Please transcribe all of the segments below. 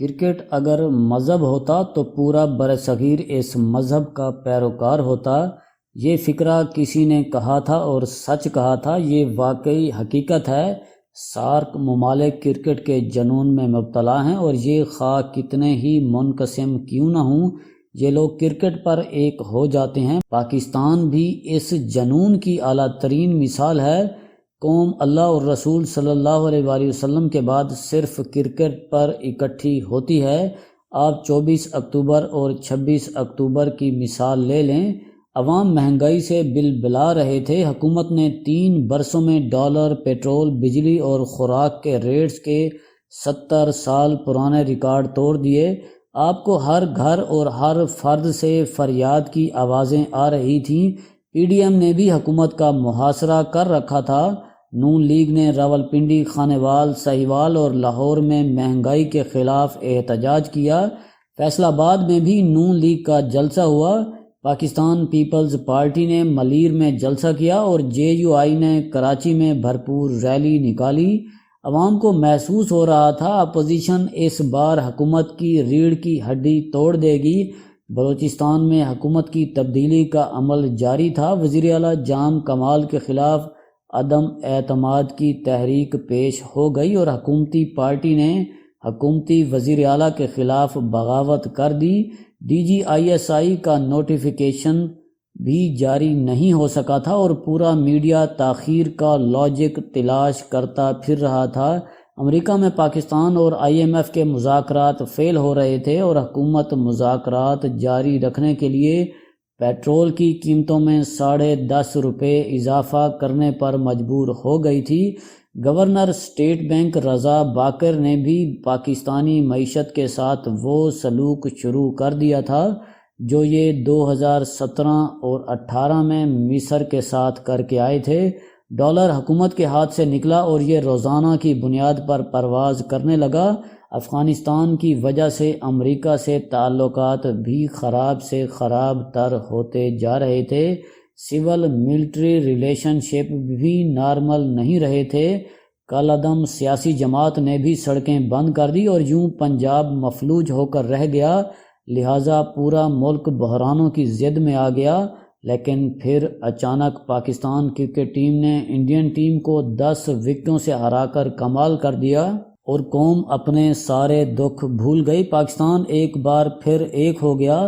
Cricket اگر مذہب ہوتا تو پورا برصغیر اس مذہب کا پیروکار ہوتا۔ یہ فقرہ کسی نے کہا تھا اور سچ کہا تھا، یہ واقعی حقیقت ہے۔ سارک ممالک کرکٹ کے جنون میں مبتلا ہیں، اور یہ خواہ کتنے ہی منقسم کیوں نہ ہوں، یہ لوگ کرکٹ پر ایک ہو جاتے ہیں۔ پاکستان بھی اس جنون کی اعلیٰ ترین مثال ہے۔ قوم اللہ اور رسول صلی اللہ علیہ وآلہ وسلم کے بعد صرف کرکٹ پر اکٹھی ہوتی ہے۔ آپ 24 اکتوبر اور 26 اکتوبر کی مثال لے لیں۔ عوام مہنگائی سے بلبلا رہے تھے۔ حکومت نے 3 برسوں میں ڈالر، پیٹرول، بجلی اور خوراک کے ریٹس کے 70 سال پرانے ریکارڈ توڑ دیے۔ آپ کو ہر گھر اور ہر فرد سے فریاد کی آوازیں آ رہی تھیں۔ پی ڈی ایم نے بھی حکومت کا محاصرہ کر رکھا تھا۔ نون لیگ نے راولپنڈی، خانیوال، سہیوال اور لاہور میں مہنگائی کے خلاف احتجاج کیا۔ فیصل آباد میں بھی نون لیگ کا جلسہ ہوا۔ پاکستان پیپلز پارٹی نے ملیر میں جلسہ کیا اور جے یو آئی نے کراچی میں بھرپور ریلی نکالی۔ عوام کو محسوس ہو رہا تھا اپوزیشن اس بار حکومت کی ریڑھ کی ہڈی توڑ دے گی۔ بلوچستان میں حکومت کی تبدیلی کا عمل جاری تھا۔ وزیر اعلیٰ جام کمال کے خلاف عدم اعتماد کی تحریک پیش ہو گئی اور حکومتی پارٹی نے حکومتی وزیر اعلیٰ کے خلاف بغاوت کر دی۔ D G I S I کا نوٹیفیکیشن بھی جاری نہیں ہو سکا تھا اور پورا میڈیا تاخیر کا لاجک تلاش کرتا پھر رہا تھا۔ امریکہ میں پاکستان اور آئی ایم ایف کے مذاکرات فیل ہو رہے تھے اور حکومت مذاکرات جاری رکھنے کے لیے پیٹرول کی قیمتوں میں 10.5 روپے اضافہ کرنے پر مجبور ہو گئی تھی۔ گورنر اسٹیٹ بینک رضا باقر نے بھی پاکستانی معیشت کے ساتھ وہ سلوک شروع کر دیا تھا جو یہ 2017 اور 18 میں مصر کے ساتھ کر کے آئے تھے۔ ڈالر حکومت کے ہاتھ سے نکلا اور یہ روزانہ کی بنیاد پر پرواز کرنے لگا۔ افغانستان کی وجہ سے امریکہ سے تعلقات بھی خراب سے خراب تر ہوتے جا رہے تھے۔ سول ملٹری ریلیشن شپ بھی نارمل نہیں رہے تھے۔ کالعدم سیاسی جماعت نے بھی سڑکیں بند کر دی اور یوں پنجاب مفلوج ہو کر رہ گیا، لہٰذا پورا ملک بحرانوں کی زد میں آ گیا۔ لیکن پھر اچانک پاکستان کرکٹ ٹیم نے انڈین ٹیم کو 10 وکٹوں سے ہرا کر کمال کر دیا اور قوم اپنے سارے دکھ بھول گئی۔ پاکستان ایک بار پھر ایک ہو گیا۔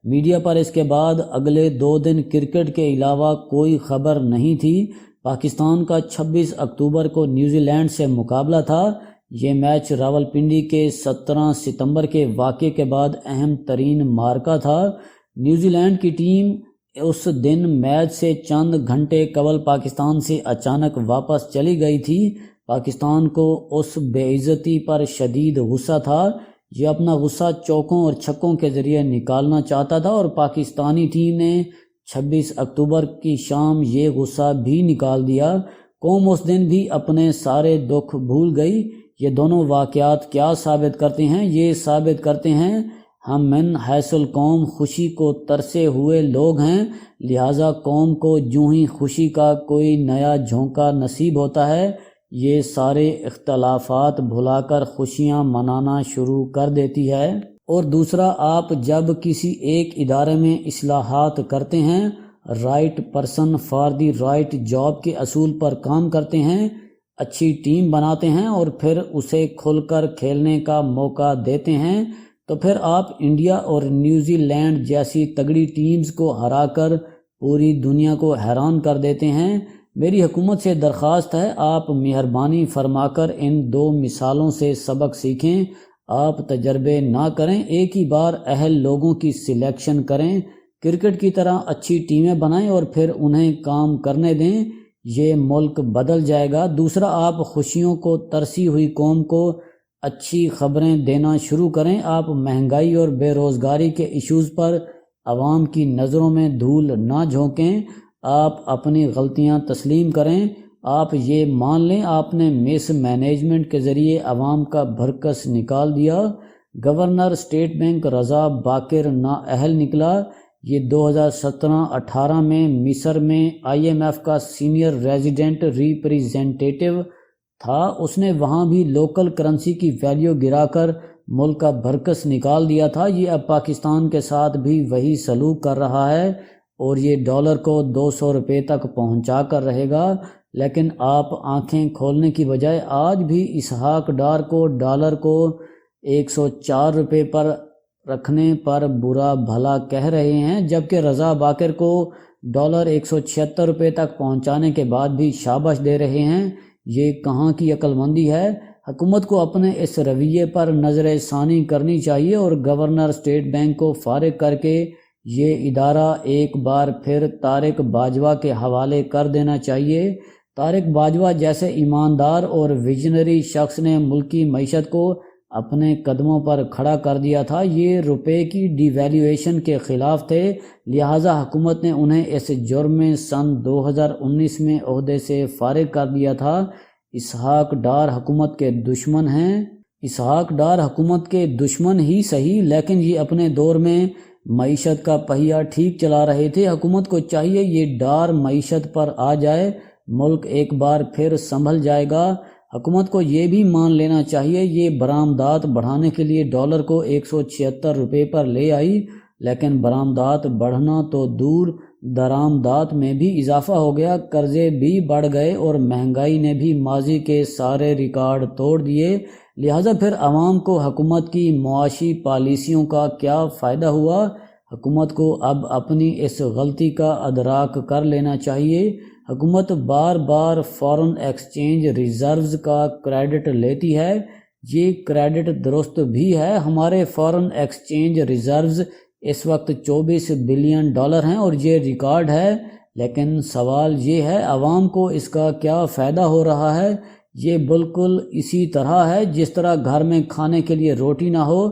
میڈیا پر اس کے بعد اگلے 2 دن کرکٹ کے علاوہ کوئی خبر نہیں تھی۔ پاکستان کا 26 اکتوبر کو نیوزی لینڈ سے مقابلہ تھا۔ یہ میچ راولپنڈی کے 17 ستمبر کے واقعے کے بعد اہم ترین معرکہ تھا۔ نیوزی لینڈ کی ٹیم اس دن میچ سے چند گھنٹے قبل پاکستان سے اچانک واپس چلی گئی تھی۔ پاکستان کو اس بے عزتی پر شدید غصہ تھا۔ یہ اپنا غصہ چوکوں اور چھکوں کے ذریعے نکالنا چاہتا تھا اور پاکستانی ٹیم نے 26 اکتوبر کی شام یہ غصہ بھی نکال دیا۔ قوم اس دن بھی اپنے سارے دکھ بھول گئی۔ یہ دونوں واقعات کیا ثابت کرتے ہیں؟ یہ ثابت کرتے ہیں ہم من حیث القوم خوشی کو ترسے ہوئے لوگ ہیں، لہٰذا قوم کو جوں ہی خوشی کا کوئی نیا جھونکا نصیب ہوتا ہے، یہ سارے اختلافات بھلا کر خوشیاں منانا شروع کر دیتی ہے۔ اور دوسرا، آپ جب کسی ایک ادارے میں اصلاحات کرتے ہیں، right person for the right job کے اصول پر کام کرتے ہیں، اچھی ٹیم بناتے ہیں اور پھر اسے کھل کر کھیلنے کا موقع دیتے ہیں، تو پھر آپ انڈیا اور نیوزی لینڈ جیسی تگڑی ٹیمز کو ہرا کر پوری دنیا کو حیران کر دیتے ہیں۔ میری حکومت سے درخواست ہے، آپ مہربانی فرما کر ان 2 مثالوں سے سبق سیکھیں۔ آپ تجربے نہ کریں، ایک ہی بار اہل لوگوں کی سلیکشن کریں، کرکٹ کی طرح اچھی ٹیمیں بنائیں اور پھر انہیں کام کرنے دیں، یہ ملک بدل جائے گا۔ دوسرا، آپ خوشیوں کو ترسی ہوئی قوم کو اچھی خبریں دینا شروع کریں۔ آپ مہنگائی اور بے روزگاری کے ایشوز پر عوام کی نظروں میں دھول نہ جھونکیں۔ آپ اپنی غلطیاں تسلیم کریں۔ آپ یہ مان لیں آپ نے مس مینجمنٹ کے ذریعے عوام کا بھرکس نکال دیا۔ گورنر اسٹیٹ بینک رضا باقر نااہل نکلا۔ یہ 2017-18 میں مصر میں آئی ایم ایف کا سینئر ریزیڈنٹ ریپریزنٹیٹیو تھا۔ اس نے وہاں بھی لوکل کرنسی کی ویلیو گرا کر ملک کا برکس نکال دیا تھا، یہ اب پاکستان کے ساتھ بھی وہی سلوک کر رہا ہے اور یہ ڈالر کو 200 روپے تک پہنچا کر رہے گا۔ لیکن آپ آنکھیں کھولنے کی بجائے آج بھی اسحاق ڈار کو ڈالر کو 104 روپے پر رکھنے پر برا بھلا کہہ رہے ہیں، جبکہ رضا باقر کو ڈالر 176 روپے تک پہنچانے کے بعد بھی شاباش دے رہے ہیں۔ یہ کہاں کی عقل مندی ہے؟ حکومت کو اپنے اس رویے پر نظر ثانی کرنی چاہیے اور گورنر اسٹیٹ بینک کو فارغ کر کے یہ ادارہ ایک بار پھر طارق باجوہ کے حوالے کر دینا چاہیے۔ طارق باجوہ جیسے ایماندار اور ویژنری شخص نے ملکی معیشت کو اپنے قدموں پر کھڑا کر دیا تھا۔ یہ روپے کی ڈی ویلیویشن کے خلاف تھے، لہٰذا حکومت نے انہیں اس جرم میں سن 2019 میں عہدے سے فارغ کر دیا تھا۔ اسحاق ڈار حکومت کے دشمن ہیں۔ اسحاق ڈار حکومت کے دشمن ہی صحیح، لیکن یہ اپنے دور میں معیشت کا پہیہ ٹھیک چلا رہے تھے۔ حکومت کو چاہیے یہ ڈار معیشت پر آ جائے، ملک ایک بار پھر سنبھل جائے گا۔ حکومت کو یہ بھی مان لینا چاہیے یہ برآمدات بڑھانے کے لیے ڈالر کو 176 روپے پر لے آئی، لیکن برآمدات بڑھنا تو دور، درآمدات میں بھی اضافہ ہو گیا، قرضے بھی بڑھ گئے اور مہنگائی نے بھی ماضی کے سارے ریکارڈ توڑ دیے۔ لہٰذا پھر عوام کو حکومت کی معاشی پالیسیوں کا کیا فائدہ ہوا؟ حکومت کو اب اپنی اس غلطی کا ادراک کر لینا چاہیے۔ حکومت بار بار فارن ایکسچینج ریزروز کا کریڈٹ لیتی ہے، یہ کریڈٹ درست بھی ہے۔ ہمارے فارن ایکسچینج ریزروز اس وقت 24 بلین ڈالر ہیں اور یہ ریکارڈ ہے، لیکن سوال یہ ہے عوام کو اس کا کیا فائدہ ہو رہا ہے؟ یہ بالکل اسی طرح ہے جس طرح گھر میں کھانے کے لیے روٹی نہ ہو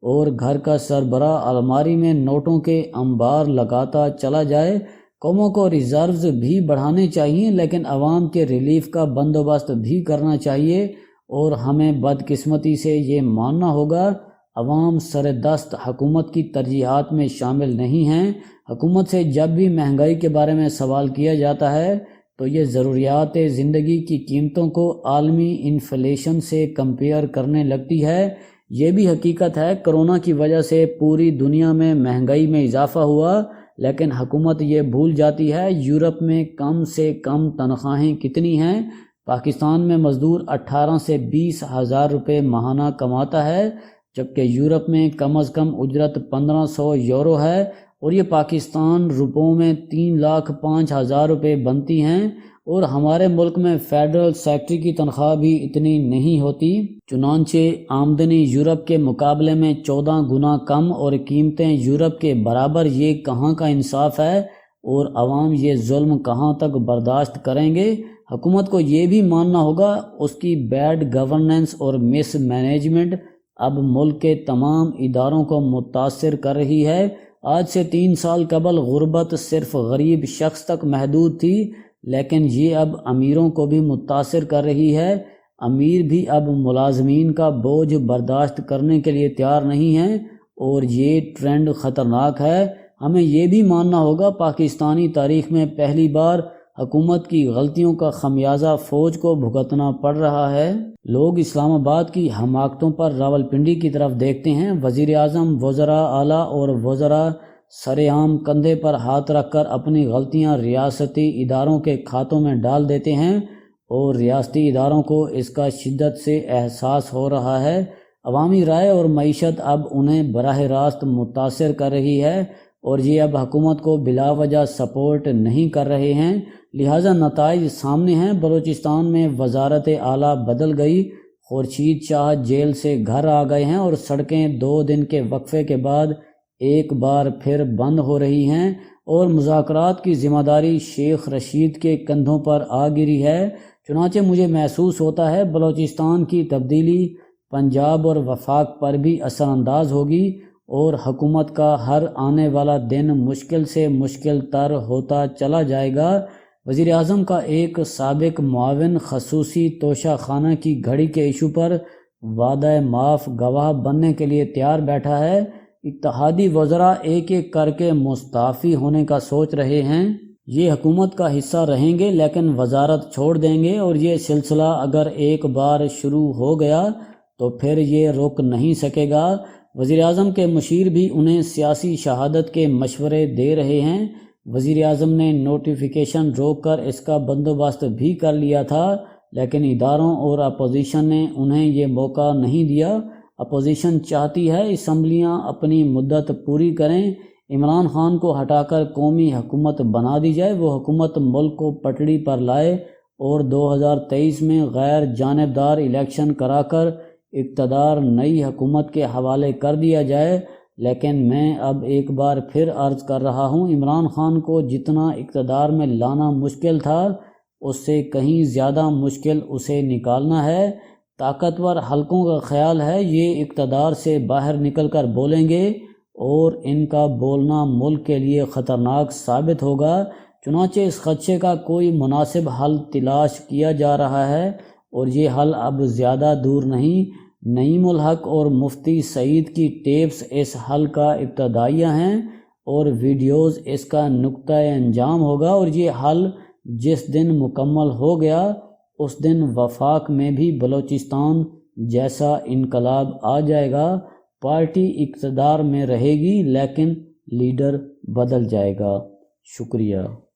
اور گھر کا سربراہ الماری میں نوٹوں کے انبار لگاتا چلا جائے۔ قوموں کو ریزروز بھی بڑھانے چاہیے، لیکن عوام کے ریلیف کا بندوبست بھی کرنا چاہیے، اور ہمیں بدقسمتی سے یہ ماننا ہوگا عوام سر دست حکومت کی ترجیحات میں شامل نہیں ہیں۔ حکومت سے جب بھی مہنگائی کے بارے میں سوال کیا جاتا ہے تو یہ ضروریات زندگی کی قیمتوں کو عالمی انفلیشن سے کمپیئر کرنے لگتی ہے۔ یہ بھی حقیقت ہے کرونا کی وجہ سے پوری دنیا میں مہنگائی میں اضافہ ہوا، لیکن حکومت یہ بھول جاتی ہے یورپ میں کم سے کم تنخواہیں کتنی ہیں۔ پاکستان میں مزدور 18 سے 20 ہزار روپے ماہانہ کماتا ہے، جبکہ یورپ میں کم از کم اجرت 1500 یورو ہے، اور یہ پاکستان روپوں میں 3,05,000 روپے بنتی ہیں، اور ہمارے ملک میں فیڈرل سیکٹری کی تنخواہ بھی اتنی نہیں ہوتی۔ چنانچہ آمدنی یورپ کے مقابلے میں 14 گنا کم اور قیمتیں یورپ کے برابر، یہ کہاں کا انصاف ہے؟ اور عوام یہ ظلم کہاں تک برداشت کریں گے؟ حکومت کو یہ بھی ماننا ہوگا اس کی بیڈ گورننس اور مس مینجمنٹ اب ملک کے تمام اداروں کو متاثر کر رہی ہے۔ آج سے 3 سال قبل غربت صرف غریب شخص تک محدود تھی، لیکن یہ اب امیروں کو بھی متاثر کر رہی ہے۔ امیر بھی اب ملازمین کا بوجھ برداشت کرنے کے لیے تیار نہیں ہیں، اور یہ ٹرینڈ خطرناک ہے۔ ہمیں یہ بھی ماننا ہوگا پاکستانی تاریخ میں پہلی بار حکومت کی غلطیوں کا خمیازہ فوج کو بھگتنا پڑ رہا ہے۔ لوگ اسلام آباد کی حماقتوں پر راولپنڈی کی طرف دیکھتے ہیں۔ وزیر اعظم، وزراء اعلیٰ اور وزراء سرعام کندھے پر ہاتھ رکھ کر اپنی غلطیاں ریاستی اداروں کے کھاتوں میں ڈال دیتے ہیں، اور ریاستی اداروں کو اس کا شدت سے احساس ہو رہا ہے۔ عوامی رائے اور معیشت اب انہیں براہ راست متاثر کر رہی ہے، اور یہ اب حکومت کو بلا وجہ سپورٹ نہیں کر رہے ہیں، لہٰذا نتائج سامنے ہیں۔ بلوچستان میں وزارت اعلیٰ بدل گئی، خورشید شاہ جیل سے گھر آ گئے ہیں، اور سڑکیں 2 دن کے وقفے کے بعد ایک بار پھر بند ہو رہی ہیں، اور مذاکرات کی ذمہ داری شیخ رشید کے کندھوں پر آ گری ہے۔ چنانچہ مجھے محسوس ہوتا ہے بلوچستان کی تبدیلی پنجاب اور وفاق پر بھی اثر انداز ہوگی، اور حکومت کا ہر آنے والا دن مشکل سے مشکل تر ہوتا چلا جائے گا۔ وزیر اعظم کا ایک سابق معاون خصوصی توشہ خانہ کی گھڑی کے ایشو پر وعدہ معاف گواہ بننے کے لیے تیار بیٹھا ہے۔ اتحادی وزراء ایک ایک کر کے مستعفی ہونے کا سوچ رہے ہیں۔ یہ حکومت کا حصہ رہیں گے لیکن وزارت چھوڑ دیں گے، اور یہ سلسلہ اگر ایک بار شروع ہو گیا تو پھر یہ رک نہیں سکے گا۔ وزیر اعظم کے مشیر بھی انہیں سیاسی شہادت کے مشورے دے رہے ہیں۔ وزیر اعظم نے نوٹیفیکیشن روک کر اس کا بندوبست بھی کر لیا تھا، لیکن اداروں اور اپوزیشن نے انہیں یہ موقع نہیں دیا۔ اپوزیشن چاہتی ہے اسمبلیاں اپنی مدت پوری کریں، عمران خان کو ہٹا کر قومی حکومت بنا دی جائے، وہ حکومت ملک کو پٹڑی پر لائے اور 2023 میں غیر جانبدار الیکشن کرا کر اقتدار نئی حکومت کے حوالے کر دیا جائے۔ لیکن میں اب ایک بار پھر عرض کر رہا ہوں، عمران خان کو جتنا اقتدار میں لانا مشکل تھا، اس سے کہیں زیادہ مشکل اسے نکالنا ہے۔ طاقتور حلقوں کا خیال ہے یہ اقتدار سے باہر نکل کر بولیں گے اور ان کا بولنا ملک کے لیے خطرناک ثابت ہوگا۔ چنانچہ اس خدشے کا کوئی مناسب حل تلاش کیا جا رہا ہے اور یہ حل اب زیادہ دور نہیں۔ نعیم الحق اور مفتی سعید کی ٹیپس اس حل کا ابتدائیہ ہیں اور ویڈیوز اس کا نقطۂ انجام ہوگا، اور یہ حل جس دن مکمل ہو گیا اس دن وفاق میں بھی بلوچستان جیسا انقلاب آ جائے گا۔ پارٹی اقتدار میں رہے گی لیکن لیڈر بدل جائے گا۔ شکریہ۔